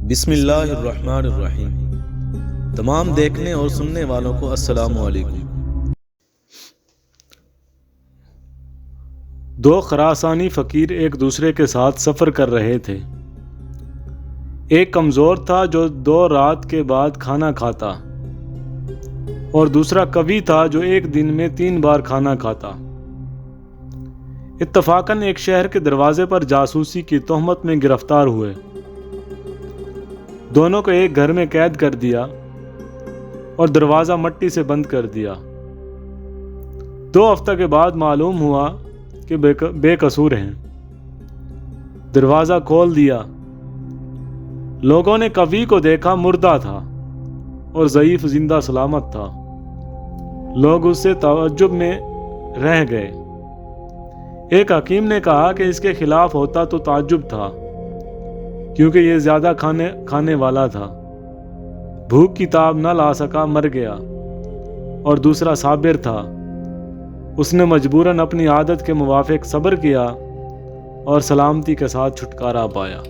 بسم اللہ الرحمن الرحیم۔ تمام دیکھنے اور سننے والوں کو السلام علیکم۔ دو خراسانی فقیر ایک دوسرے کے ساتھ سفر کر رہے تھے۔ ایک کمزور تھا جو 2 رات کے بعد کھانا کھاتا، اور دوسرا قوی تھا جو ایک دن میں 3 بار کھانا کھاتا۔ اتفاقاً ایک شہر کے دروازے پر جاسوسی کی تہمت میں گرفتار ہوئے۔ دونوں کو ایک گھر میں قید کر دیا اور دروازہ مٹی سے بند کر دیا۔ 2 ہفتہ کے بعد معلوم ہوا کہ بے قصور ہیں۔ دروازہ کھول دیا۔ لوگوں نے قوی کو دیکھا، مردہ تھا اور ضعیف زندہ سلامت تھا۔ لوگ اس سے تعجب میں رہ گئے۔ ایک حکیم نے کہا کہ اس کے خلاف ہوتا تو تعجب تھا، کیونکہ یہ زیادہ کھانے والا تھا۔ بھوک کی تاب نہ لا سکا، مر گیا۔ اور دوسرا صابر تھا، اس نے مجبوراً اپنی عادت کے موافق صبر کیا اور سلامتی کے ساتھ چھٹکارا پایا۔